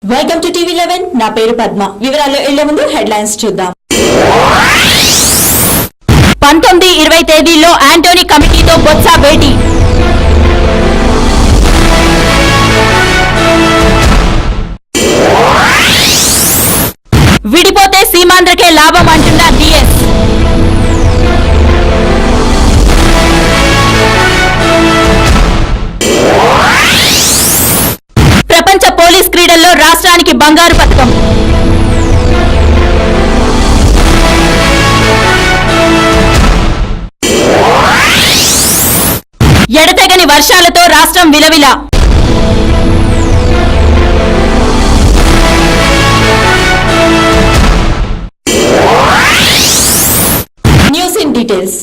Welcome to TV 11 నా పేరు పద్మ. వివరాల్లో వెళ్లే ముందు హెడ్లైన్స్ చూద్దాం. 19-20 తేదీల్లో యాంటోనీ కమిటీతో బొత్స భేటీ. విడిపోతే సీమాంధ్రకే లాభం అంటున్న డిఎస్. ప్రపంచ పోలీస్ క్రీడల్లో రాష్ట్రానికి బంగారు పతకం. ఎడతెగని వర్షాలతో రాష్ట్రం విలవిల. News in details.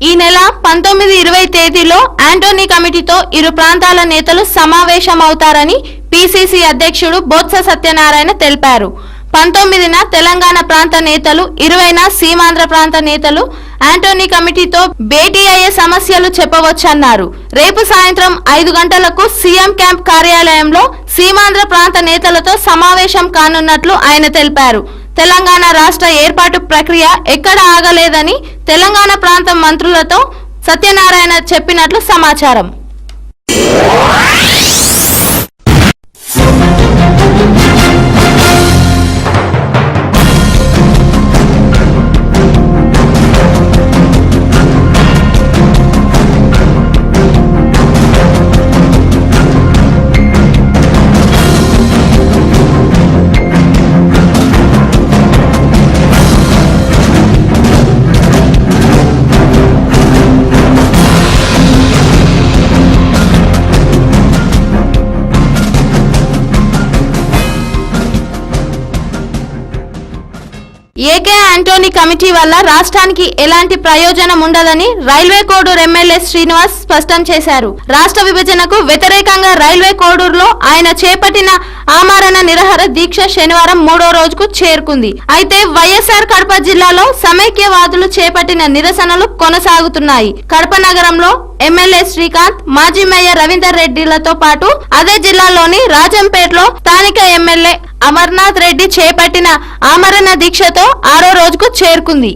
ఈ నెల 19-20 తేదీలో యాంటోనీ కమిటీతో ఇరు ప్రాంతాల నేతలు సమావేశమవుతారని పిసిసి అధ్యక్షుడు బొత్స సత్యనారాయణ తెలిపారు. 19న తెలంగాణ ప్రాంత నేతలు, 20న సీమాంధ్ర ప్రాంత నేతలు యాంటోనీ కమిటీతో భేటీ అయ్యే సమస్యలు చెప్పవచ్చన్నారు. రేపు సాయంత్రం 5 గంటలకు సీఎం క్యాంప్ కార్యాలయంలో సీమాంధ్ర ప్రాంత నేతలతో సమావేశం కానున్నట్లు ఆయన తెలిపారు. తెలంగాణ రాష్ట్ర ఏర్పాటు ప్రక్రియ ఎక్కడ ఆగలేదని తెలంగాణ ప్రాంత మంత్రులతో సత్యనారాయణ చెప్పినట్లు సమాచారం. ఏకే యాంటోనీ కమిటీ వల్ల రాష్ట్రానికి ఎలాంటి ప్రయోజనం ఉండదని రైల్వే కోడూరు ఎమ్మెల్యే శ్రీనివాస్ స్పష్టం చేశారు. రాష్ట్ర విభజనకు వ్యతిరేకంగా రైల్వే కోడూరులో ఆయన చేపట్టిన ఆమరణ నిరాహార దీక్ష శనివారం 3వ రోజుకు చేరుకుంది. అయితే వైఎస్ఆర్ కడప జిల్లాలో సమైక్యవాదులు చేపట్టిన నిరసనలు కొనసాగుతున్నాయి. కడప నగరంలో ఎమ్మెల్యే శ్రీకాంత్, మాజీ మేయర్ రవీందర్ రెడ్డిలతో పాటు అదే జిల్లాలోని రాజంపేటలో స్థానిక ఎమ్మెల్యే అమర్నాథ్ రెడ్డి చేపట్టిన ఆమరణ దీక్షతో 6వ రోజుకు చేరుకుంది.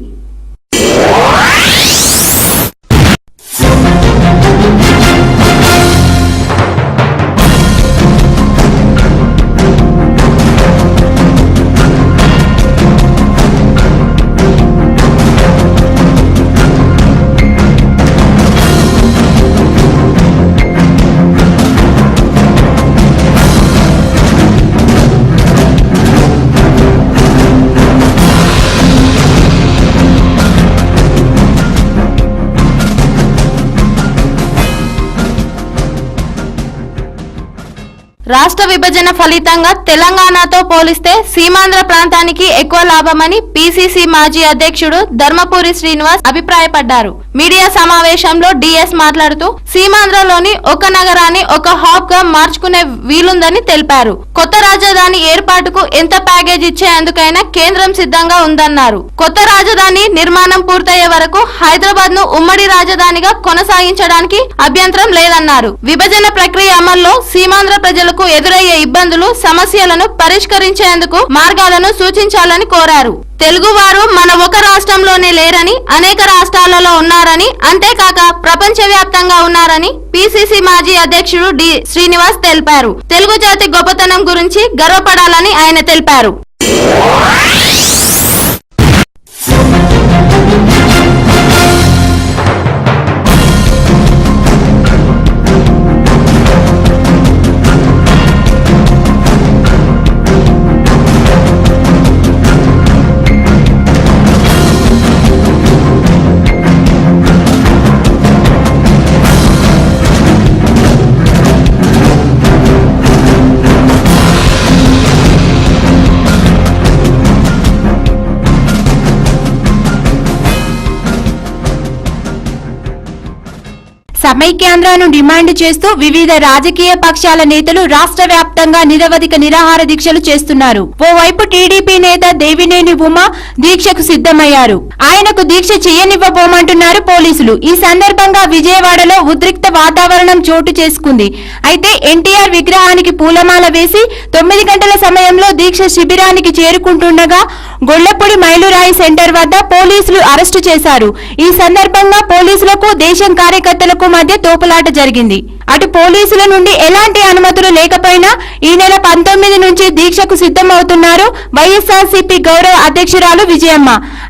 రాష్ట్ర విభజన ఫలితంగా తెలంగాణతో పోలిస్తే సీమాంధ్ర ప్రాంతానికి ఎక్కువ లాభమని పిసిసి మాజీ అధ్యక్షుడు ధర్మపురి శ్రీనివాస్ అభిప్రాయపడ్డారు. మీడియా సమావేశంలో డిఎస్ మాట్లాడుతూ సీమాంధ్రలోని ఒక నగరాన్ని ఒక హాబ్ గా మార్చుకునే వీలుందని తెలిపారు. కొత్త రాజధాని ఏర్పాటుకు ఎంత ప్యాకేజ్ ఇచ్చేందుకైనా కేంద్రం సిద్ధంగా ఉందన్నారు. కొత్త రాజధాని నిర్మాణం పూర్తయ్యే వరకు హైదరాబాద్ ను ఉమ్మడి రాజధానిగా కొనసాగించడానికి అభ్యంతరం లేదన్నారు. విభజన ప్రక్రియ అమల్లో సీమాంధ్ర ప్రజలకు ఎదురయ్యే ఇబ్బందులు, సమస్యలను పరిష్కరించేందుకు మార్గాలను సూచించాలని కోరారు. తెలుగువారు మన ఒక రాష్ట్రంలోనే లేరని, అనేక రాష్ట్రాలలో ఉన్నారని, అంతేకాక ప్రపంచవ్యాప్తంగా ఉన్నారని పిసిసి మాజీ అధ్యక్షుడు డి శ్రీనివాస్ తెలిపారు. తెలుగు జాతి గొప్పతనం గురించి గర్వపడాలని ఆయన తెలిపారు. సమైక్యాంధ్రను డిమాండ్ చేస్తూ వివిధ రాజకీయ పక్షాల నేతలు రాష్ట్ర వ్యాప్తంగా నిరవధిక నిరాహార దీక్షలు చేస్తున్నారు. ఓవైపు టీడీపీ నేత దేవినేని ఉమ దీక్షకు సిద్ధమయ్యారు. ఆయనకు దీక్ష చేయనివ్వబోమంటున్నారు పోలీసులు. ఈ సందర్భంగా విజయవాడలో ఉద్రిక్త వాతావరణం చోటు చేసుకుంది. అయితే ఎన్టీఆర్ విగ్రహానికి పూలమాల వేసి 9 గంటల సమయంలో దీక్ష శిబిరానికి చేరుకుంటుండగా గొల్లపూడి మైలురాయి సెంటర్ వద్ద పోలీసులు అరెస్టు చేశారు. ఈ సందర్భంగా పోలీసులకు దేశం కార్యకర్తలకు మధ్య తోపులాట జరిగింది. అటు పోలీసుల నుండి ఎలాంటి అనుమతులు లేకపోయినా ఈ నెల 19 నుంచి దీక్షకు సిద్ధమవుతున్నారు వైఎస్ఆర్సీపీ గౌరవ అధ్యక్షురాలు విజయమ్మ.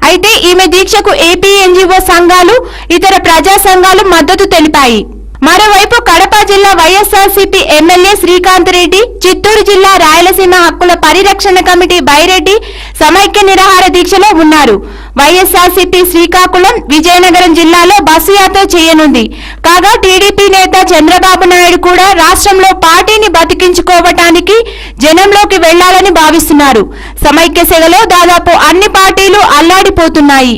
అయితే ఈమె దీక్షకు ఏపీ ఎన్జీఓ సంఘాలు, ఇతర ప్రజా సంఘాలు మద్దతు తెలిపాయి. మరోవైపు కడప జిల్లా వైఎస్ఆర్సీపీ ఎమ్మెల్యే శ్రీకాంత్ రెడ్డి, చిత్తూరు జిల్లా రాయలసీమ హక్కుల పరిరక్షణ కమిటీ బైరెడ్డి సమైక్య నిరాహార దీక్షలో ఉన్నారు. వైఎస్ఆర్సీపీ శ్రీకాకుళం, విజయనగరం జిల్లాలో బస్సు యాత్ర చేయనుంది. కాగా టీడీపీ నేత చంద్రబాబు నాయుడు కూడా రాష్ట్రంలో పార్టీని బతికించుకోవటానికి జనంలోకి వెళ్లాలని భావిస్తున్నారు. సమైక్య సెగలో దాదాపు అన్ని పార్టీలు అల్లాడిపోతున్నాయి.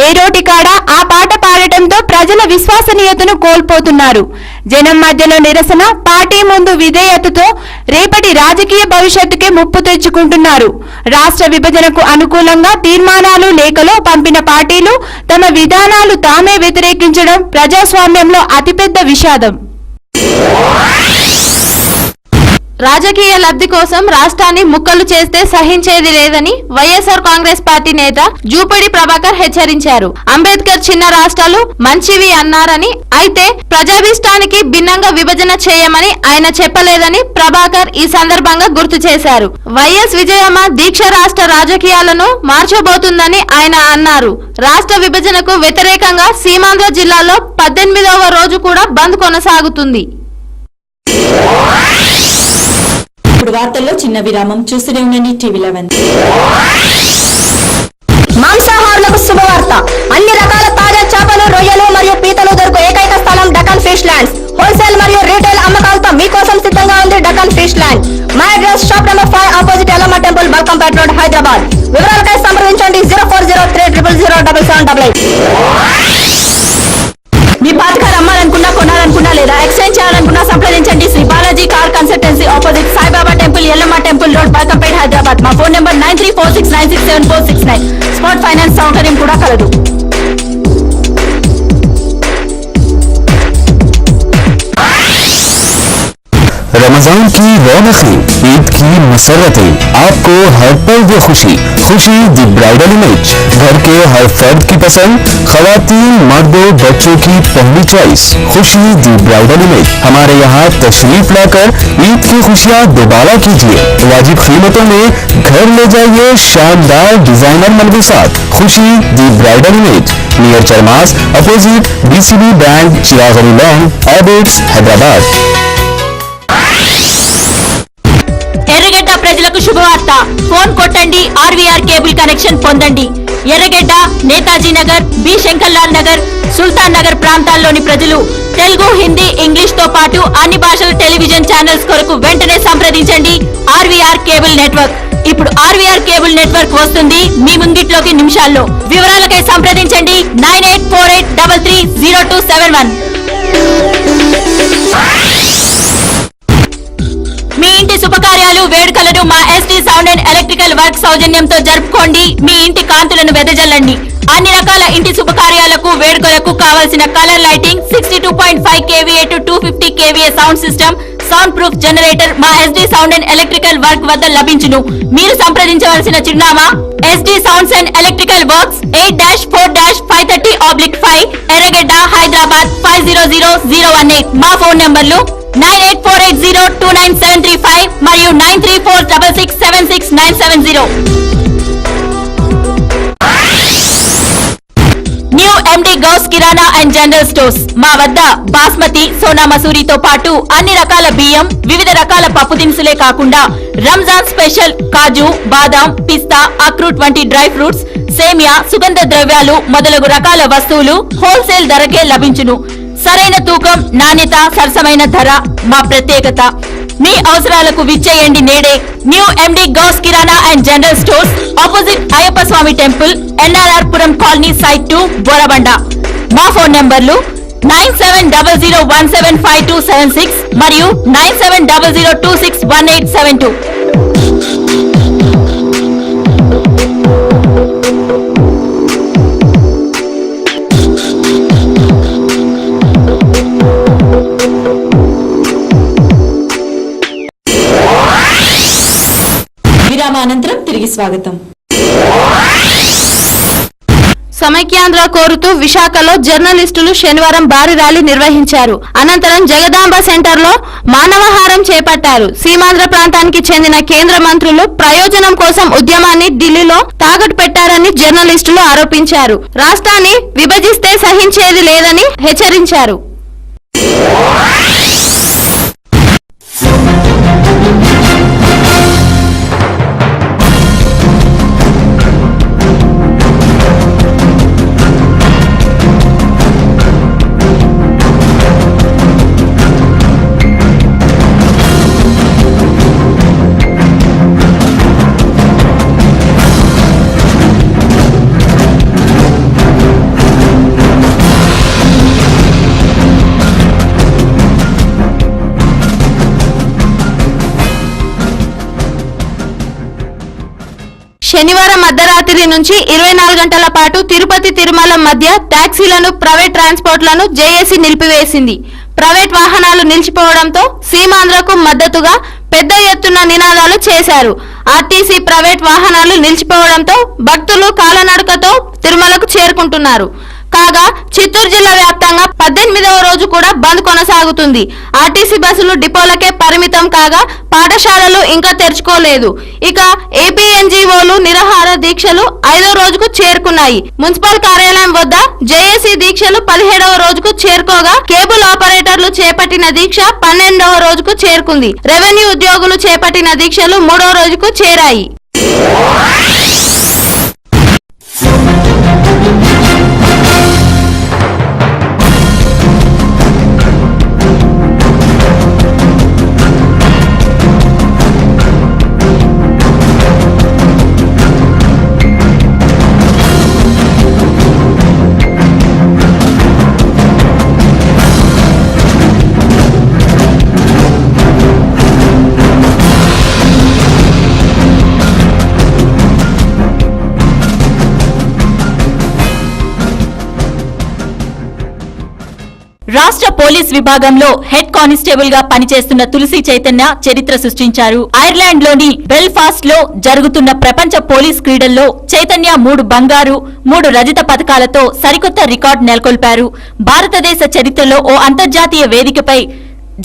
ఏ రోటి కాడ ఆ పాట పాడటంతో ప్రజల విశ్వసనీయతను కోల్పోతున్నారు. జనం మధ్యలో నిరసన, పార్టీ ముందు విధేయతతో రేపటి రాజకీయ భవిష్యత్తుకే ముప్పు తెచ్చుకుంటున్నారు. రాష్ట్ర విభజనకు అనుకూలంగా తీర్మానాలు, లేఖలో పంపిన పార్టీలు తమ విధానాలు తామే వ్యతిరేకించడం ప్రజాస్వామ్యంలో అతిపెద్ద విషాదం. రాజకీయ లబ్ధి కోసం రాష్ట్రాన్ని ముక్కలు చేస్తే సహించేది లేదని వైఎస్ఆర్ కాంగ్రెస్ పార్టీ నేత జూపడి ప్రభాకర్ హెచ్చరించారు. అంబేద్కర్ చిన్న రాష్ట్రాలు మంచివి అన్నారని, అయితే ప్రజాభిష్టానికి భిన్నంగా విభజన చేయమని ఆయన చెప్పలేదని ప్రభాకర్ ఈ సందర్భంగా గుర్తు చేశారు. వైఎస్ విజయమ్మ దీక్ష రాష్ట్ర రాజకీయాలను మార్చబోతుందని ఆయన అన్నారు. రాష్ట్ర విభజనకు వ్యతిరేకంగా సీమాంధ్ర జిల్లాలో 18వ రోజు కూడా బంద్ కొనసాగుతుంది. ఇప్పుడు వార్తల్లో చిన్న విరామం. చూస్తూనే ఉండండి టీవీ11. మాంసాహారులకు శుభవార్త. అన్ని రకాల తాజా చేపలు, రొయ్యలు మరియు పీతలు దొరుకు ఏకైక స్థలం డకన్ ఫిష్ ల్యాండ్స్. హోల్సేల్ మరియు రీటైల్ అమ్మకాలతో మీకోసం సిద్ధంగా ఉంది Deccan fish land. My address shop number 5 opposite Yellamma temple, Balkampet road, Hyderabad. వివరాలకై సంప్రదించండి 0403000088. మీ పాత కార్ అమ్మాలనుకున్నా, కొనాలనుకున్నా లేదా ఎక్స్చేంజ్ చేయాలనుకున్నా సంప్రదించండి Shri Balaji car consultancy, opposite Saibaba temple, Yellamma temple road, Balkampet, Hyderabad. మా ఫోన్ నెంబర్ 9346967469. స్పాట్ ఫైనాన్స్ సౌకర్యం కూడా కలదు. रमजान की रौनकें, ईद की मसरतें, आपको हर पल दे खुशी। खुशी दी ब्राइडल इमेज, घर के हर फर्द की पसंद, खवातीन, मर्दों, बच्चों की पहली चॉइस। खुशी दी ब्राइडल इमेज। हमारे यहाँ तशरीफ लाकर ईद की खुशियाँ दोबारा कीजिए। वाजिब कीमतों में घर ले जाइए शानदार डिजाइनर मलबूसात। Khushi the bridal image, near Charmas, opposite BCB bank, Chirag Ali lane, Abids, Hyderabad. Erragadda ప్రజలకు శుభవార్త. ఫోన్ కొట్టండి, ఆర్వీఆర్ కేబుల్ కనెక్షన్ పొందండి. ఎర్రగడ్డ, నేతాజీ నగర్, బి శంకర్లాల్ నగర్, సుల్తాన్ నగర్ ప్రాంతాల్లోని ప్రజలు తెలుగు, హిందీ, ఇంగ్లీష్ తో పాటు అన్ని భాషల టెలివిజన్ ఛానల్స్ కొరకు వెంటనే సంప్రదించండి ఆర్వీఆర్ కేబుల్ నెట్వర్క్. ఇప్పుడు ఆర్వీఆర్ కేబుల్ నెట్వర్క్ వస్తుంది మీ ముంగిట్లోకి నిమిషాల్లో. వివరాలకై సంప్రదించండి 9848330271. మీ ఇంటి శుభకార్యాలు, వేడుకలను మా ST sound and electrical work సౌజన్యంతో జరుపుకోండి. మీ ఇంటి కాంతులను వెదజల్లండి. అన్ని రకాల ఇంటి శుభకార్యాలకు, వేడుకలకు కావలసిన colour lighting, 62.5 kVA to 250 kVA sound system, sound proof generator మా SD sound and electrical work వద్ద లభించును. మీరు సంప్రదించవలసిన చిరునామా SD sounds and electrical works, 8-4-530/5, Erragadda, Hyderabad 500018. మా ఫోన్ నంబర్లు 9848029735 మరియు 9346676970. New MD Ghouse kirana and general stores. మా వద్ద బాస్మతి, సోనా మసూరితో పాటు అన్ని రకాల బియ్యం, వివిధ రకాల పప్పు దినుసులే కాకుండా రంజాన్ స్పెషల్ కాజు, బాదాం, పిస్తా, అక్రూట్ వంటి డ్రై ఫ్రూట్స్, సేమియా, సుగంధ ద్రవ్యాలు మొదలగు రకాల వస్తువులు హోల్సేల్ ధరకే లభించును. సరైన తూకం, నాణ్యత, సరసమైన ధర మా ప్రత్యేకత. మీ అవసరాలకు విచ్చేయండి నేడే. New MD Ghouse kirana and general stores, opposite Ayyappa Swamy temple, NRR Puram colony, site 2, Borabanda. మా ఫోన్ నంబర్లు 9700175276 మరియు 9700261872. విరామానంతరం తిరిగి స్వాగతం. సమైక్యాంధ్ర కోరుతూ విశాఖలో జర్నలిస్టులు శనివారం భారీ ర్యాలీ నిర్వహించారు. అనంతరం జగదాంబ సెంటర్లో మానవహారం చేపట్టారు. సీమాంధ్ర ప్రాంతానికి చెందిన కేంద్ర మంత్రులు ప్రయోజనం కోసం ఉద్యమాన్ని ఢిల్లీలో తాకట్టు పెట్టారని జర్నలిస్టులు ఆరోపించారు. రాష్ట్రాన్ని విభజిస్తే సహించేది లేదని హెచ్చరించారు. శనివారం అర్ధరాత్రి నుంచి 24 గంటల పాటు తిరుపతి తిరుమల మధ్య టాక్సీలను, ప్రైవేట్ ట్రాన్స్పోర్ట్లను జేఏసీ నిలిపివేసింది. ప్రైవేట్ వాహనాలు నిలిచిపోవడంతో సీమాంధ్రకు మద్దతుగా పెద్ద ఎత్తున నినాదాలు చేశారు. ఆర్టీసీ ప్రైవేట్ వాహనాలు నిలిచిపోవడంతో భక్తులు కాలనడకతో తిరుమలకు చేరుకుంటున్నారు. కాగా చిత్తూరు జిల్లా వ్యాప్తంగా 18వ రోజు కూడా బంద్ కొనసాగుతుంది. ఆర్టీసీ బస్సులు డిపోలకే పరిమితం కాగా పాఠశాలలు ఇంకా తెరుచుకోలేదు. ఇక ఏపీఎన్జీఓలు నిరాహార దీక్షలు 5వ రోజుకు చేరుకున్నాయి. మున్సిపల్ కార్యాలయం వద్ద జేఏసీ దీక్షలు 17వ రోజుకు చేరుకోగా కేబుల్ ఆపరేటర్లు చేపట్టిన దీక్ష 12వ రోజుకు చేరుకుంది. రెవెన్యూ ఉద్యోగులు చేపట్టిన దీక్షలు 3వ రోజుకు చేరాయి. రాష్ట్ర పోలీస్ విభాగంలో హెడ్ కానిస్టేబుల్ గా పనిచేస్తున్న తులసి చైతన్య చరిత్ర సృష్టించారు. ఐర్లాండ్ లోని బెల్ఫాస్ట్ లో జరుగుతున్న ప్రపంచ పోలీస్ క్రీడల్లో చైతన్య 3 బంగారు 3 రజత పతకాలతో సరికొత్త రికార్డు నెలకొల్పారు. భారతదేశ చరిత్రలో ఓ అంతర్జాతీయ వేదికపై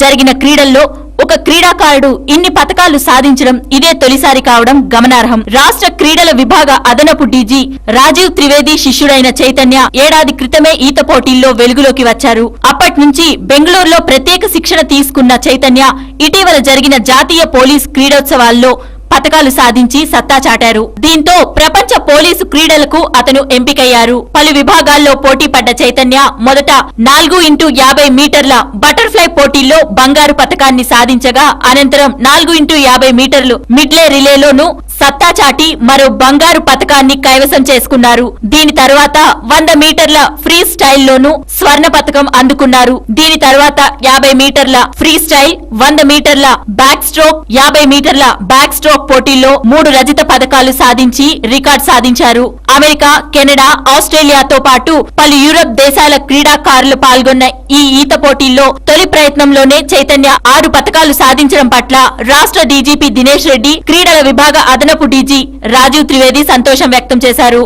జరిగిన క్రీడల్లో ఒక క్రీడాకారుడు ఇన్ని పతకాలు సాధించడం ఇదే తొలిసారి కావడం గమనార్హం. రాష్ట్ర క్రీడల విభాగ అదనపు డీజీ రాజీవ్ త్రివేది శిష్యుడైన చైతన్య ఏడాది క్రితమే ఈత పోటీల్లో వెలుగులోకి వచ్చారు. అప్పటి నుంచి బెంగళూరులో ప్రత్యేక శిక్షణ తీసుకున్న చైతన్య ఇటీవల జరిగిన జాతీయ పోలీస్ క్రీడోత్సవాల్లో పతకాలు సాధించి సత్తా చాటారు. దీంతో ప్రపంచ పోలీసు క్రీడలకు అతను ఎంపికయ్యారు. పలు విభాగాల్లో పోటీ పడ్డ చైతన్య మొదట 4x50 మీటర్ల బటర్ఫ్లై పోటీల్లో బంగారు పతకాన్ని సాధించగా అనంతరం 4x50 మీటర్లు మిడ్లే రిలేలోనూ సత్తా చాటి మరో బంగారు పతకాన్ని కైవసం చేసుకున్నారు. దీని తర్వాత 100 మీటర్ల ఫ్రీ స్టైల్లోనూ స్వర్ణ పతకం అందుకున్నారు. దీని తర్వాత 50 మీటర్ల ఫ్రీ స్టైల్, 100 మీటర్ల బ్యాక్ స్ట్రోక్, 50 మీటర్ల బ్యాక్ స్ట్రోక్ పోటీల్లో 3 రజత పతకాలు సాధించి రికార్డు సాధించారు. అమెరికా, కెనడా, ఆస్ట్రేలియాతో పాటు పలు యూరప్ దేశాల క్రీడాకారులు పాల్గొన్న ఈ ఈత పోటీల్లో తొలి ప్రయత్నంలోనే చైతన్య 6 పతకాలు సాధించడం పట్ల రాష్ట్ర డీజీపీ దినేష్ రెడ్డి, క్రీడల విభాగ అదనపు డీజీ రాజీవ్ త్రివేది సంతోషం వ్యక్తం చేశారు.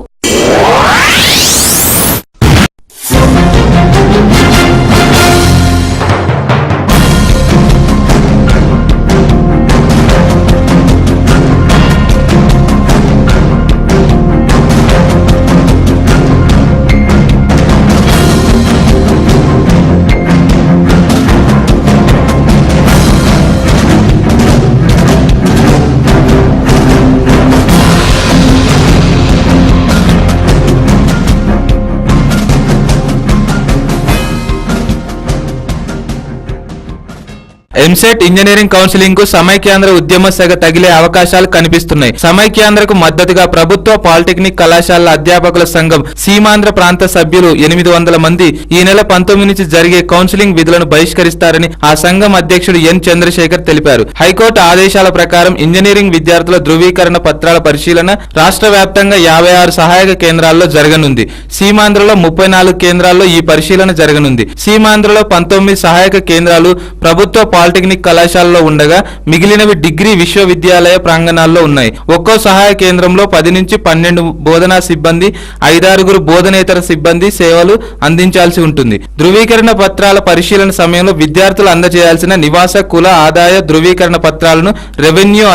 ఎంసెట్ ఇంజనీరింగ్ కౌన్సిలింగ్ కు సమైక్యాంధ్ర ఉద్యమ సెగ తగిలే అవకాశాలు కనిపిస్తున్నాయి. సమైక్యాంధ్రకు మద్దతుగా ప్రభుత్వ పాలిటెక్నిక్ కళాశాలల అధ్యాపకుల సంఘం సీమాంధ్ర ప్రాంత సభ్యులు 800 మంది ఈ నెల 19 నుంచి జరిగే కౌన్సిలింగ్ విధులను బహిష్కరిస్తారని ఆ సంఘం అధ్యక్షుడు ఎన్ చంద్రశేఖర్ తెలిపారు. హైకోర్టు ఆదేశాల ప్రకారం ఇంజనీరింగ్ విద్యార్థుల ధృవీకరణ పత్రాల పరిశీలన రాష్ట్ర వ్యాప్తంగా 56 సహాయక కేంద్రాల్లో జరగనుంది. సీమాంధ్రలో 34 కేంద్రాల్లో ఈ పరిశీలన జరగనుంది. సీమాంధ్రలో 19 సహాయక కేంద్రాలు ప్రభుత్వ పాలిటెక్నిక్ కళాశాలలో ఉండగా మిగిలినవి డిగ్రీ విశ్వవిద్యాలయ ప్రాంగణాల్లో ఉన్నాయి. ఒక్కో సహాయ కేంద్రంలో 10 నుంచి 12 బోధనా సిబ్బంది, 5-6 బోధనేతర సిబ్బంది సేవలు అందించాల్సి ఉంటుంది. ధృవీకరణ పత్రాల పరిశీలన సమయంలో విద్యార్థులు అందజేయాల్సిన నివాస కుల ఆదాయ ధృవీకరణ పత్రాలను రెవెన్యూ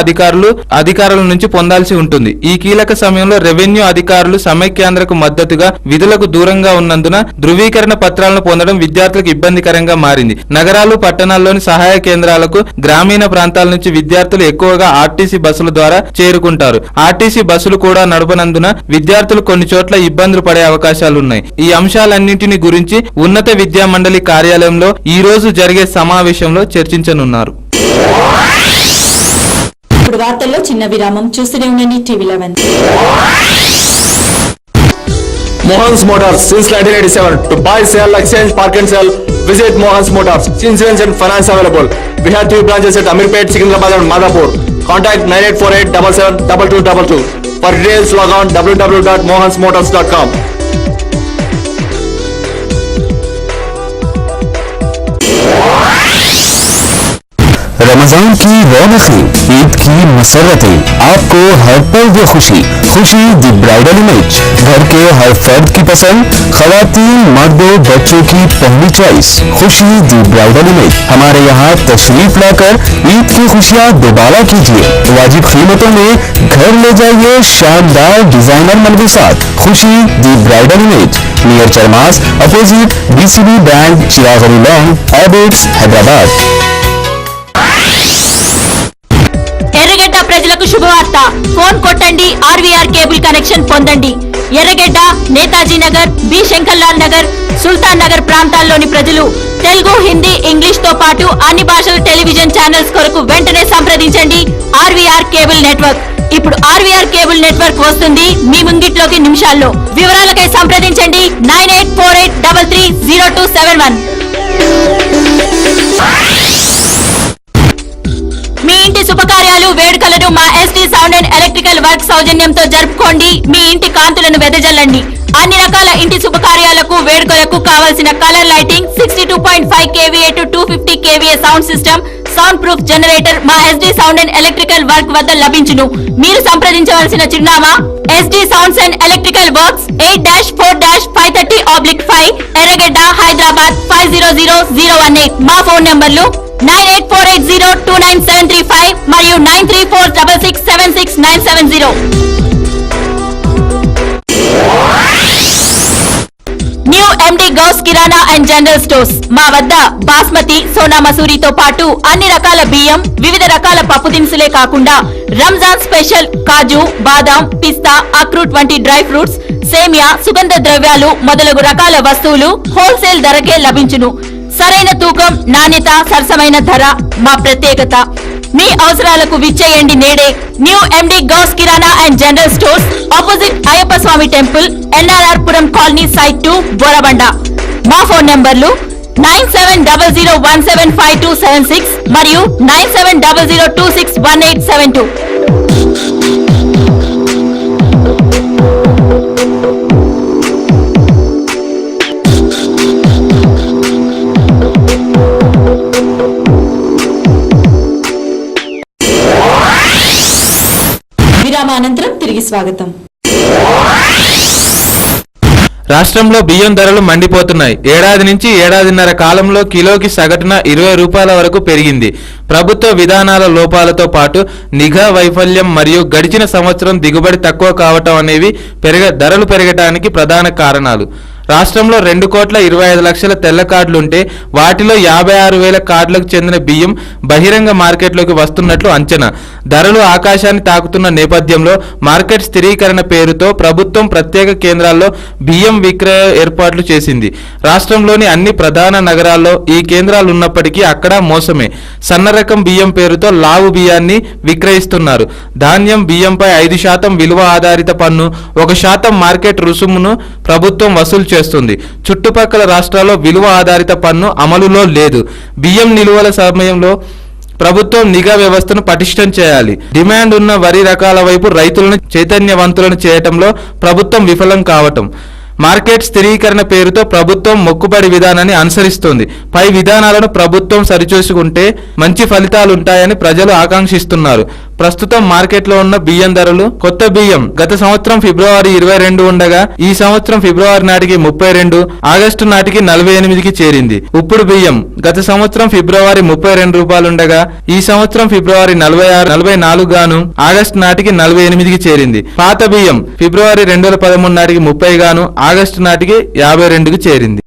అధికారుల నుంచి పొందాల్సి ఉంటుంది. ఈ కీలక సమయంలో రెవెన్యూ అధికారులు సమైక్యాంధ్రకు మద్దతుగా విధులకు దూరంగా ఉన్నందున ధృవీకరణ పత్రాలను పొందడం విద్యార్థులకు ఇబ్బందికరంగా మారింది. నగరాలు పట్టణాల్లోని సహాయ కేంద్రాలకు గ్రామీణ ప్రాంతాల నుంచి విద్యార్థులు ఎక్కువగా ఆర్టీసీ బస్సుల ద్వారా చేరుకుంటారు. ఆర్టీసీ బస్సులు కూడా నడపనందున విద్యార్థులు కొన్ని చోట్ల ఇబ్బందులు పడే అవకాశాలున్నాయి. ఈ అంశాలన్నింటిని గురించి ఉన్నత విద్యా మండలి కార్యాలయంలో ఈ రోజు జరిగే సమావేశంలో చర్చించనున్నారు. ఇప్పుడు వార్తల్లో చిన్న విరామం. చూస్తూనే ఉండండి TV 11. Mohan's Motors since 1987. To buy, sell, exchange, park and sell, visit Mohan's Motors. Insurance and finance available. We have 2 branches at Amirpet, Secunderabad and Madhapur. Contact 9848 772222. For details log on www.mohansmotors.com. Ramzan की रौनकें, ईद की मसरतें, आपको हर पल वो खुशी the bridal image, घर के हर फर्द की पसंद, खवातीन मर्दों बच्चों की पहली चॉइस, खुशी द ब्राइडल इमेज। हमारे यहाँ तशरीफ लाकर ईद की खुशियाँ दोबारा कीजिए। वाजिब कीमतों में घर ले जाइए शानदार डिजाइनर मलबूसात। Khushi the bridal image, near Charmas, opposite BCB bank, Chirag Ali lane, Abids, Hyderabad. Erragadda ప్రజలకు శుభవార్త. ఫోన్ కొట్టండి, ఆర్వీఆర్ కేబుల్ కనెక్షన్ పొందండి. ఎర్రగడ్డ, నేతాజీ నగర్, బి శంకర్లాల్ నగర్, సుల్తాన్ నగర్ ప్రాంతాల్లోని ప్రజలు తెలుగు, హిందీ, ఇంగ్లీష్ తో పాటు అన్ని భాషల టెలివిజన్ ఛానల్స్ కొరకు వెంటనే సంప్రదించండి ఆర్వీఆర్ కేబుల్ నెట్వర్క్. ఇప్పుడు ఆర్వీఆర్ కేబుల్ నెట్వర్క్ వస్తుంది మీ ముంగిట్లోకి నిమిషాల్లో. వివరాలకై సంప్రదించండి 9848330271. మీ ఇంటి శుభకార్యాలు, వేడుకలను మా ST sound and electrical work సౌజన్యంతో జరుపుకోండి. మీ ఇంటి కాంతులను వెదజల్లండి. అన్ని రకాల ఇంటి శుభకార్యాలకు, వేడుకలకు కావలసిన colour lighting, 62.5 kVA to 250 kVA sound system, sound proof generator మా ST sound and electrical work వద్ద లభించును. మీరు సంప్రదించవలసిన చిరునామా ST sounds and electrical works, 8-4-530/5, Erragadda, Hyderabad 500018. మా ఫోన్ నంబర్లు 9848029735 మరియు 9346676970. New MD Ghouse kirana and general stores. మా వద్ద బాస్మతి, సోనా మసూరితో పాటు అన్ని రకాల బియ్యం, వివిధ రకాల పప్పు దినుసులే కాకుండా రంజాన్ స్పెషల్ కాజు, బాదాం, పిస్తా, అక్రూట్ వంటి డ్రై ఫ్రూట్స్, సేమియా, సుగంధ ద్రవ్యాలు మొదలగు రకాల వస్తువులు హోల్సేల్ ధరకే లభించును. సరైన తూకం, నాణ్యత, సరసమైన ధర మా ప్రత్యేకత. మీ అవసరాలకు విచ్చేయండి నేడే. New MD Ghouse kirana and general stores, opposite Ayyappa Swamy temple, NRR Puram colony, site 2, Borabanda. మా ఫోన్ నంబర్లు 9700175276 మరియు 9700261872. విరామానంతరం తిరిగి స్వాగతం. రాష్ట్రంలో బియ్యం ధరలు మండిపోతున్నాయి. ఏడాది నుంచి ఏడాదిన్నర కాలంలో కిలోకి సగటున 20 రూపాయల వరకు పెరిగింది. ప్రభుత్వ విధానాల లోపాలతో పాటు నిఘా వైఫల్యం మరియు గడిచిన సంవత్సరం దిగుబడి తక్కువ కావటం అనేవి ధరలు పెరగటానికి ప్రధాన కారణాలు. రాష్ట్రంలో 2,25,00,000 తెల్ల కార్డులుంటే వాటిలో 56,000 కార్డులకు చెందిన బియ్యం బహిరంగ మార్కెట్లోకి వస్తున్నట్లు అంచనా. ధరలు ఆకాశాన్ని తాకుతున్న నేపథ్యంలో మార్కెట్ స్థిరీకరణ పేరుతో ప్రభుత్వం ప్రత్యేక కేంద్రాల్లో బియ్యం విక్రయ ఏర్పాట్లు చేసింది. రాష్ట్రంలోని అన్ని ప్రధాన నగరాల్లో ఈ కేంద్రాలు ఉన్నప్పటికీ అక్కడ మోసమే. సన్న రకం బియ్యం పేరుతో లావు బియ్యాన్ని విక్రయిస్తున్నారు. ధాన్యం బియ్యంపై 5% విలువ ఆధారిత పన్ను, 1% మార్కెట్ రుసుమును ప్రభుత్వం వసూలు చేస్తుంది. చుట్టుపక్కల రాష్ట్రాల్లో విలువ ఆధారిత పన్ను అమలులో లేదు. బియ్యం నిలువల సమయంలో ప్రభుత్వం నిఘా వ్యవస్థను పటిష్టం చేయాలి. డిమాండ్ ఉన్న వరి రకాల వైపు రైతులను చైతన్యవంతులను చేయటంలో ప్రభుత్వం విఫలం కావటం. మార్కెట్ స్థిరీకరణ పేరుతో ప్రభుత్వం మొక్కుబడి విధానాన్ని అనుసరిస్తుంది. పై విధానాలను ప్రభుత్వం సరిచూసుకుంటే మంచి ఫలితాలుంటాయని ప్రజలు ఆకాంక్షిస్తున్నారు. ప్రస్తుతం మార్కెట్లో ఉన్న బియ్యం ధరలు: కొత్త బియ్యం గత సంవత్సరం ఫిబ్రవరి 22 ఉండగా ఈ సంవత్సరం ఫిబ్రవరి నాటికి 32, ఆగస్టు నాటికి 48కి చేరింది. ఉప్పుడు బియ్యం గత సంవత్సరం ఫిబ్రవరి 32 రూపాయలుండగా ఈ సంవత్సరం ఫిబ్రవరి 46, 44 గాను ఆగస్టు నాటికి 48కి చేరింది. పాత బియ్యం ఫిబ్రవరి 2013 నాటికి 30 గాను ఆగస్టు నాటికి 52కి చేరింది.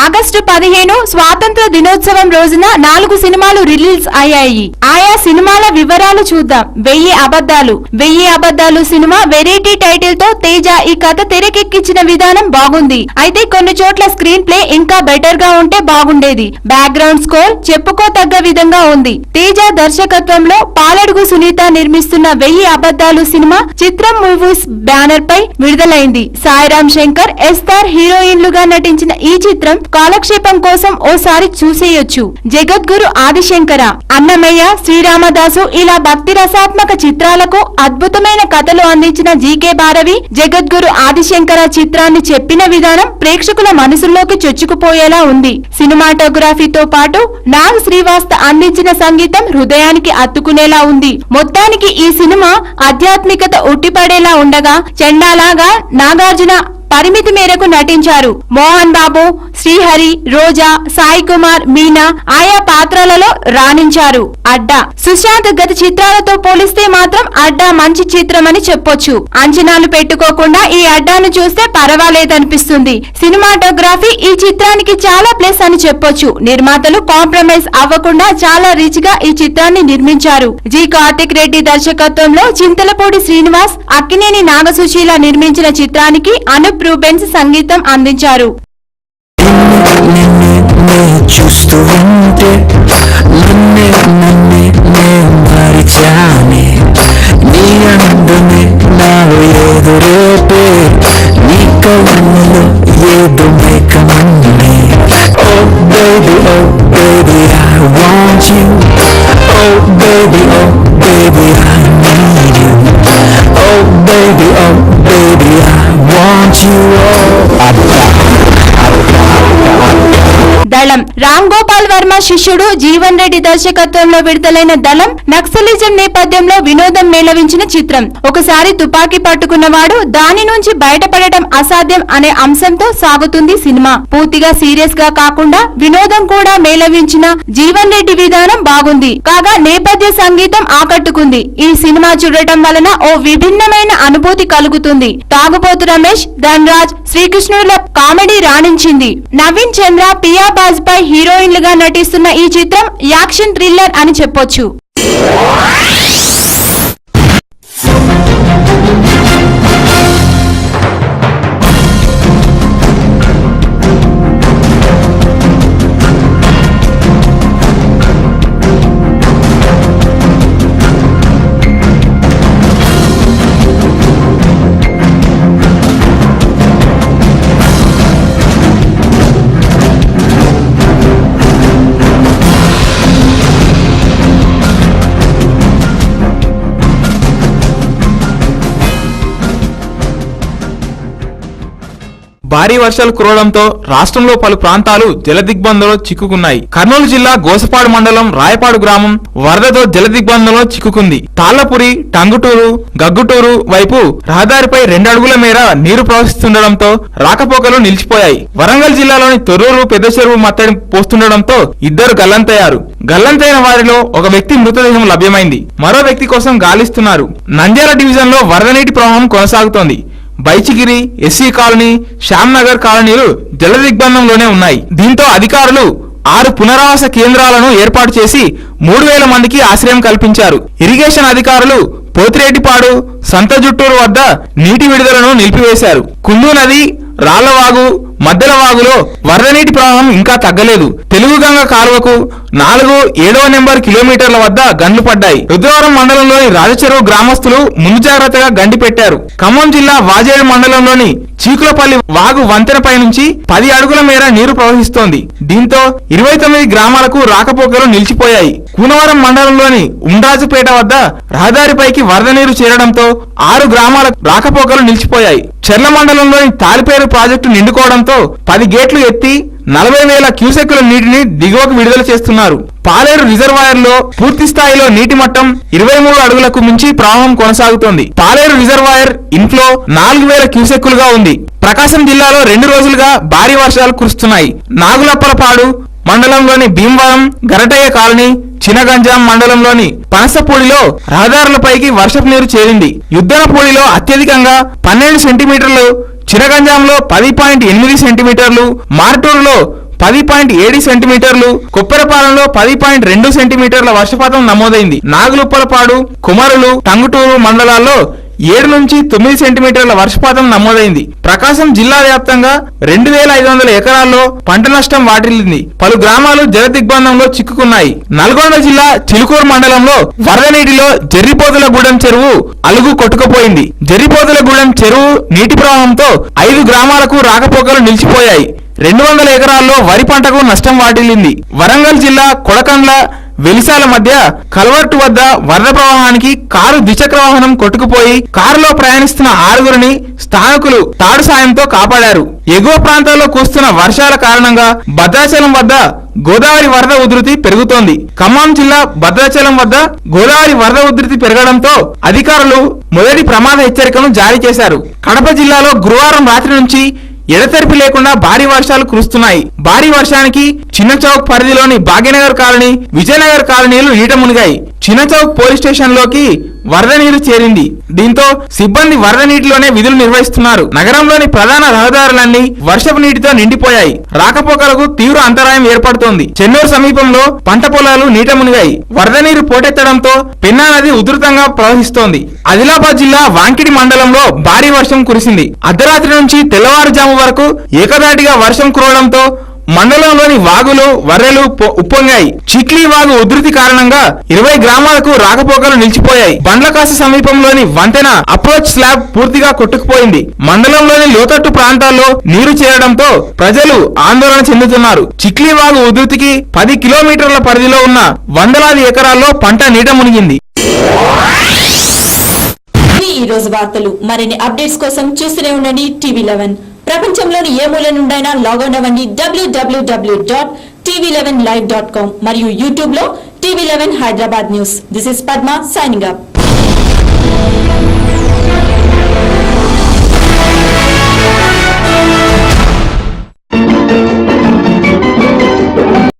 ఆగస్టు 15 స్వాతంత్ర దినోత్సవం రోజున 4 సినిమాలు రిలీజ్ అయ్యాయి. ఆయా సినిమాల వివరాలు చూద్దాం. 1000 అబద్ధాలు సినిమా వెరైటీ టైటిల్ తో తేజ ఈ కథ తెరకెక్కించిన విధానం బాగుంది. అయితే కొన్ని చోట్ల స్క్రీన్ ప్లే ఇంకా బెటర్ గా ఉంటే బాగుండేది. బ్యాక్గ్రౌండ్ స్కోర్ చెప్పుకోతగ్గ విధంగా ఉంది. తేజ దర్శకత్వంలో పాలడుగు సునీత నిర్మిస్తున్న 1000 అబద్ధాలు సినిమా చిత్రం మూవీస్ బ్యానర్ పై విడుదలైంది. సాయిరామ్ శంకర్, ఎస్తార్ హీరోయిన్లుగా నటించిన ఈ చిత్రం కాలక్షేపం కోసం ఓసారి చూసేయొచ్చు. జగద్గురు ఆదిశంకర, అన్నమయ్య, శ్రీరామదాసు ఇలా భక్తి రసాత్మక చిత్రాలకు అద్భుతమైన కథలు అందించిన జీకే భారవి జగద్గురు ఆదిశంకర చిత్రాన్ని చెప్పిన విధానం ప్రేక్షకుల మనసుల్లోకి చొచ్చుకుపోయేలా ఉంది. సినిమాటోగ్రఫీతో పాటు నాగ్ శ్రీవాస్త అందించిన సంగీతం హృదయానికి అత్తుకునేలా ఉంది. మొత్తానికి ఈ సినిమా ఆధ్యాత్మికత ఉట్టిపడేలా ఉండగా చండాలాగా నాగార్జున పరిమితి మేరకు నటించారు. మోహన్ బాబు, శ్రీహరి, రోజా, సాయి కుమార్, మీనా ఆయా పాత్రలలో రాణించారు. అడ్డా సుశాంత్ గత చిత్రాలతో పోలిస్తే మాత్రం అడ్డా మంచి చిత్రం అని చెప్పొచ్చు. అంచనాలు పెట్టుకోకుండా ఈ అడ్డాను చూస్తే పర్వాలేదనిపిస్తుంది. సినిమాటోగ్రఫీ ఈ చిత్రానికి చాలా ప్లస్ అని చెప్పొచ్చు. నిర్మాతలు కాంప్రమైజ్ అవ్వకుండా చాలా రిచ్ గా ఈ చిత్రాన్ని నిర్మించారు. జి కార్తిక్ రెడ్డి దర్శకత్వంలో చింతలపూడి శ్రీనివాస్, అక్కినేని నాగసుశీల నిర్మించిన చిత్రానికి అనూప్ రూబెన్స్ సంగీతం అందించారు. చూస్తూ ఉంటే నన్నే మరిచానే, నీ అందమే నాలో ఎదురేపే, నీ కళ్ళలో ఏదో మేకమన్నే. Oh baby, I want you. Oh baby, I need you. Oh baby, I want you. దళం రామ్ గోపాల్ వర్మ శిష్యుడు జీవన్ రెడ్డి దర్శకత్వంలో విడుదలైన దళం నక్సలిజం నేపథ్యంలో వినోదం మేళవించిన చిత్రం. ఒకసారి తుపాకీ పట్టుకున్నవాడు దాని నుంచి బయటపడటం అసాధ్యం అనే అంశంతో సాగుతుంది సినిమా. పూర్తిగా సీరియస్ గా కాకుండా వినోదం కూడా మేళవించిన జీవన్ రెడ్డి విధానం బాగుంది. కాగా నేపథ్య సంగీతం ఆకట్టుకుంది. ఈ సినిమా చూడటం వలన ఓ విభిన్నమైన అనుభూతి కలుగుతుంది. తాగుబోతు రమేష్, ధన్రాజ్, శ్రీకృష్ణుల కామెడీ రాణించింది. నవీన్ చంద్ర, పియా బాజ్పాయ్ హీరోయిన్లుగా నటిస్తున్న ఈ చిత్రం యాక్షన్ థ్రిల్లర్ అని చెప్పొచ్చు. భారీ వర్షాలు కురవడంతో రాష్ట్రంలో పలు ప్రాంతాలు జలదిగ్బంధంలో చిక్కుకున్నాయి. కర్నూలు జిల్లా గోసపాడు మండలం రాయపాడు గ్రామం వరదతో జలదిగ్బంధంలో చిక్కుకుంది. తాళ్లపురి, టంగుటూరు, గగ్గుటూరు వైపు రహదారిపై 2 అడుగుల మేర నీరు ప్రవహిస్తుండటంతో రాకపోకలు నిలిచిపోయాయి. వరంగల్ జిల్లాలోని తొర్రూరు పెద్ద చెరువు మత్తడి పోస్తుండటంతో 2 గల్లంతయ్యారు. గల్లంతైన వారిలో ఒక వ్యక్తి మృతదేహం లభ్యమైంది. మరో వ్యక్తి కోసం గాలిస్తున్నారు. నంద్యాల డివిజన్ లో వరద నీటి ప్రవాహం కొనసాగుతోంది. బైచిగిరి, ఎస్సీ కాలనీ, శ్యామ్నగర్ కాలనీలు జలదిగ్బంధంలోనే ఉన్నాయి. దీంతో అధికారులు 6 పునరావాస కేంద్రాలను ఏర్పాటు చేసి 3000 మందికి ఆశ్రయం కల్పించారు. ఇరిగేషన్ అధికారులు పోతిరెడ్డిపాడు, సంతజుట్టూరు వద్ద నీటి విడుదలను నిలిపివేశారు. కుందు నది, రాళ్లవాగు, మద్దెల వాగులో వరద నీటి ప్రవాహం ఇంకా తగ్గలేదు. తెలుగుగంగ కాలువకు 4-7వ నెంబర్ కిలోమీటర్ల వద్ద గండ్లు పడ్డాయి. రుద్రవరం మండలంలోని రాజచెరువు గ్రామస్తులు ముందు జాగ్రత్తగా గండి పెట్టారు. ఖమ్మం జిల్లా వాజేడు మండలంలోని చీకులపల్లి వాగు వంతెనపై నుంచి 10 అడుగుల మేర నీరు ప్రవహిస్తోంది. దీంతో 29 గ్రామాలకు రాకపోకలు నిలిచిపోయాయి. కూనవరం మండలంలోని ఉండ్రాజుపేట వద్ద రహదారిపైకి వరద నీరు చేరడంతో 6 గ్రామాల రాకపోకలు నిలిచిపోయాయి. చెర్ల మండలంలోని తాలిపేరు ప్రాజెక్టు నిండుకోవడంతో 10 గేట్లు ఎత్తి 40,000 క్యూసెక్కుల నీటిని దిగువకు విడుదల చేస్తున్నారు. పాలేరు రిజర్వాయర్ లో పూర్తి స్థాయిలో నీటి మట్టం 23 అడుగులకు మించి ప్రవాహం కొనసాగుతోంది. పాలేరు రిజర్వాయర్ ఇన్ఫ్లో 4,000 క్యూసెక్కులుగా ఉంది. ప్రకాశం జిల్లాలో 2 రోజులుగా భారీ వర్షాలు కురుస్తున్నాయి. నాగులప్పలపాడు మండలంలోని భీమవరం, గరటయ్య కాలనీ, చినగంజాం మండలంలోని పనసపూడిలో రహదారులపైకి వర్షపు నీరు చేరింది. యుద్దనపూడిలో అత్యధికంగా 12 సెంటీమీటర్లు, చినగంజాంలో 10.8 సెంటీమీటర్లు, మార్టూరులో 10.7 సెంటీమీటర్లు, కుప్పెరపాలెంలో 10.2 సెంటీమీటర్ల వర్షపాతం నమోదైంది. నాగులుప్పలపాడు, కుమరులు, టంగుటూరు మండలాల్లో 7 నుంచి 9 సెంటీమీటర్ల వర్షపాతం నమోదైంది. ప్రకాశం జిల్లా వ్యాప్తంగా 2,500 ఎకరాల్లో పంట నష్టం వాటిల్లింది. పలు గ్రామాలు జలదిగ్బంధంలో చిక్కుకున్నాయి. నల్గొండ జిల్లా చిలుకూరు మండలంలో వరద నీటిలో జర్రిపోతులగూడెం చెరువు అలుగు కొట్టుకుపోయింది. జర్రిపోతులగూడెం చెరువు నీటి ప్రవాహంతో 5 గ్రామాలకు రాకపోకలు నిలిచిపోయాయి. 200 ఎకరాల్లో వరి పంటకు నష్టం వాటిల్లింది. వరంగల్ జిల్లా కొడకండ్ల వెలిసాల మధ్య కల్వర్టు వద్ద వరద ప్రవాహానికి కారు ద్విచక్ర వాహనం కొట్టుకుపోయి కారులో ప్రయాణిస్తున్న 6గురిని స్థానికులు తాడు సాయంతో కాపాడారు. ఎగువ ప్రాంతాల్లో కురుస్తున్న వర్షాల కారణంగా భద్రాచలం వద్ద గోదావరి వరద ఉధృతి పెరుగుతోంది. ఖమ్మం జిల్లా భద్రాచలం వద్ద గోదావరి వరద ఉధృతి పెరగడంతో అధికారులు మొదటి ప్రమాద హెచ్చరికను జారీ చేశారు. కడప జిల్లాలో గురువారం రాత్రి నుంచి ఎడతెరిపి లేకుండా భారీ వర్షాలు కురుస్తున్నాయి. భారీ వర్షానికి చిన్న చౌక్ పరిధిలోని భాగ్యనగర్ కాలనీ, విజయనగర్ కాలనీలు నీట మునిగాయి. చిన్న చౌక్ పోలీస్ స్టేషన్ లోకి వరద నీరు చేరింది. దీంతో సిబ్బంది వరద నీటిలోనే విధులు నిర్వహిస్తున్నారు. నగరంలోని ప్రధాన రహదారులన్నీ వర్షపు నీటితో నిండిపోయాయి. రాకపోకలకు తీవ్ర అంతరాయం ఏర్పడుతోంది. చెన్నూరు సమీపంలో పంట పొలాలు నీట మునిగాయి. వరద నీరు పోటెత్తడంతో పెన్నా నది ఉధృతంగా ప్రవహిస్తోంది. ఆదిలాబాద్ జిల్లా వాంకిడి మండలంలో భారీ వర్షం కురిసింది. అర్ధరాత్రి నుంచి తెల్లవారుజాము వరకు ఏకదాటిగా వర్షం కురవడంతో మండలంలోని వాగులు, వర్రెలు ఉప్పొంగాయి. చిక్లీ వాగు ఉధృతి కారణంగా 20 గ్రామాలకు రాకపోకలు నిలిచిపోయాయి. బండ్లకాశ సమీపంలోని వంతెన అప్రోచ్ స్లాబ్ పూర్తిగా కొట్టుకుపోయింది. మండలంలోని లోతట్టు ప్రాంతాల్లో నీరు చేరడంతో ప్రజలు ఆందోళన చెందుతున్నారు. చిక్లీ వాగు ఉధృతికి 10 కిలోమీటర్ల పరిధిలో ఉన్న వందలాది ఎకరాల్లో పంట నీట మునిగింది. ఈ రోజు వార్తలు. మరిన్ని అప్డేట్స్ కోసం చూస్తూనే ఉండండి TV11. ప్రపంచంలోని ఏ మూల నుండైనా లాగౌట్ అవ్వండి www.tv11live.com మరియు యూట్యూబ్ లో TV11 Hyderabad news. This is Padma signing up.